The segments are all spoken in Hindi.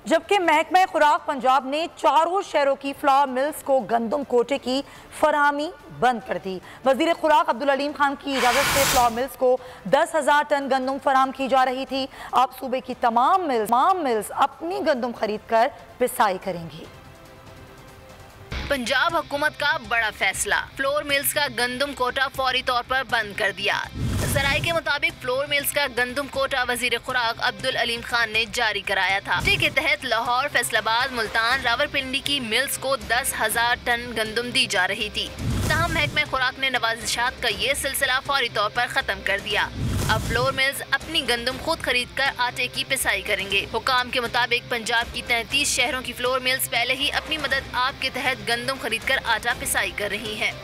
जबकि महकमा खुराक पंजाब ने चारों शहरों की फ्लावर मिल्स को गंदम कोटे की फरहमी बंद कर दी। वजीर खुराक अब्दुल अलीम खान की इजाज़त से फ्लावर मिल्स को 10,000 टन गंदम फराहम की जा रही थी। अब सूबे की तमाम मिल्स अपनी गंदम खरीद कर पिसाई करेंगी। पंजाब हुकूमत का बड़ा फैसला, फ्लोर मिल्स का गंदम कोटा फौरी तौर पर बंद कर दिया। जराये के मुताबिक फ्लोर मिल्स का गंदम कोटा वजीर खुराक अब्दुल अलीम खान ने जारी कराया था। के तहत लाहौर, फैसलाबाद, मुल्तान, रावलपिंडी की मिल्स को 10,000 टन गंदम दी जा रही थी। तहम महकमा खुराक ने नवाजिशात का ये सिलसिला फौरी तौर पर खत्म कर दिया। अब फ्लोर मिल्स अपनी गंदम खुद खरीद कर आटे की पिसाई करेंगे। हुकाम के मुताबिक पंजाब की 33 शहरों की फ्लोर मिल्स पहले ही अपनी मदद आप के तहत गंदम खरीद कर आटा पिसाई कर रही हैं।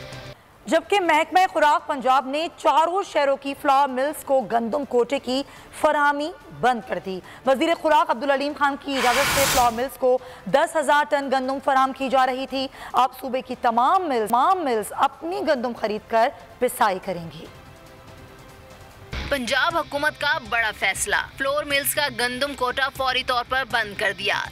जबकि महकमा खुराक पंजाब ने चारों शहरों की फ्लावर मिल्स को गंदम कोटे की फरहमी बंद कर दी। वजीर खुराक अब्दुल अलीम खान की इजाज़त से फ्लावर मिल्स को 10,000 टन गंदम फराहम की जा रही थी। अब सूबे की तमाम मिल्स अपनी गंदम खरीद कर पिसाई करेंगी। पंजाब हुकूमत का बड़ा फैसला, फ्लोर मिल्स का गंदम कोटा फौरी तौर पर बंद कर दिया।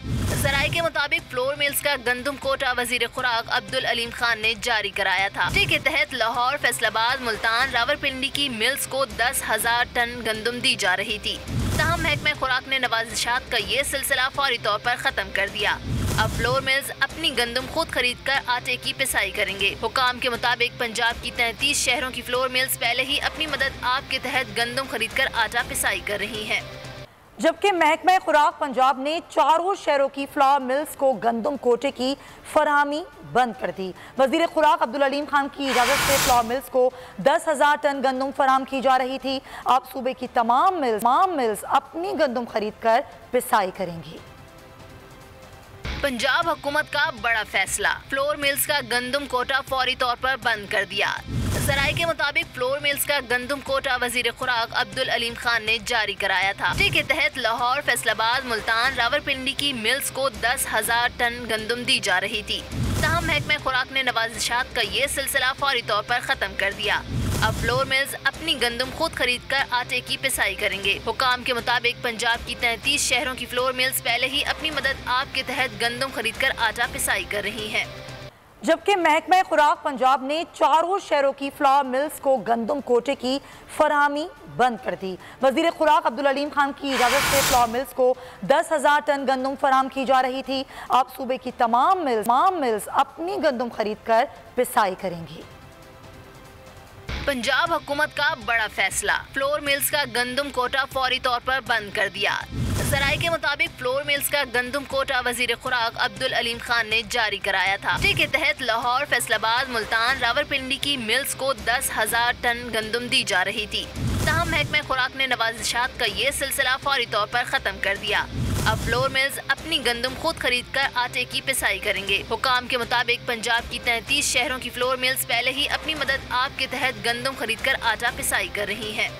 जराये के मुताबिक फ्लोर मिल्स का गंदम कोटा वजीर खुराक अब्दुल अलीम खान ने जारी कराया था। के तहत लाहौर, फैसलाबाद, मुल्तान, रावलपिंडी की मिल्स को 10,000 टन गंदम दी जा रही थी। तहम महकमा खुराक ने नवाजिशात का ये सिलसिला फौरी तौर पर खत्म कर दिया। अब फ्लोर मिल्स अपनी गंदम खुद खरीद कर आटे की पिसाई करेंगे। हुकाम के मुताबिक पंजाब की 33 शहरों की फ्लोर मिल्स पहले ही अपनी मदद आप के तहत गंदम खरीद कर आटा पिसाई कर रही हैं। जबकि महकमा खुराक पंजाब ने चारों शहरों की फ्लावर मिल्स को गंदम कोटे की फरहमी बंद कर दी। वजीर खुराक अब्दुल अलीम खान की इजाज़त से फ्लावर मिल्स को 10,000 टन गंदम फराहम की जा रही थी। अब सूबे की तमाम मिल्स अपनी गंदम खरीद कर पिसाई करेंगी। पंजाब हुकूमत का बड़ा फैसला, फ्लोर मिल्स का गंदम कोटा फौरी तौर पर बंद कर दिया। जराये के मुताबिक फ्लोर मिल्स का गंदम कोटा वजीर खुराक अब्दुल अलीम खान ने जारी कराया था। के तहत लाहौर, फैसलाबाद, मुल्तान, रावलपिंडी की मिल्स को 10,000 टन गंदम दी जा रही थी। तहम महकमा खुराक ने नवाजिशात का ये सिलसिला फौरी तौर पर खत्म कर दिया। अब फ्लोर मिल्स अपनी गंदम खुद खरीद कर आटे की पिसाई करेंगे। हुकाम के मुताबिक पंजाब की 33 शहरों की फ्लोर मिल्स पहले ही अपनी मदद आप के तहत गंदम खरीद कर आटा पिसाई कर रही हैं। जबकि महकमा खुराक पंजाब ने चारों शहरों की फ्लावर मिल्स को गंदम कोटे की फरहमी बंद कर दी। वजीर खुराक अब्दुल अलीम खान की इजाज़त से फ्लावर मिल्स को 10,000 टन गंदम फराहम की जा रही थी। अब सूबे की तमाम मिल्स अपनी गंदम खरीद कर पिसाई करेंगी। पंजाब हुकूमत का बड़ा फैसला, फ्लोर मिल्स का गंदम कोटा फौरी तौर पर बंद कर दिया। जराये के मुताबिक फ्लोर मिल्स का गंदम कोटा वजीर खुराक अब्दुल अलीम खान ने जारी कराया था। के तहत लाहौर, फैसलाबाद, मुल्तान, रावलपिंडी की मिल्स को 10,000 टन गंदम दी जा रही थी। तहम महकमा खुराक ने नवाजिशात का ये सिलसिला फौरी तौर पर खत्म कर दिया। अब फ्लोर मिल्स अपनी गंदम खुद खरीद कर आटे की पिसाई करेंगे। हुकाम के मुताबिक पंजाब की 33 शहरों की फ्लोर मिल्स पहले ही अपनी मदद आप के तहत गंदम खरीद कर आटा पिसाई कर रही हैं।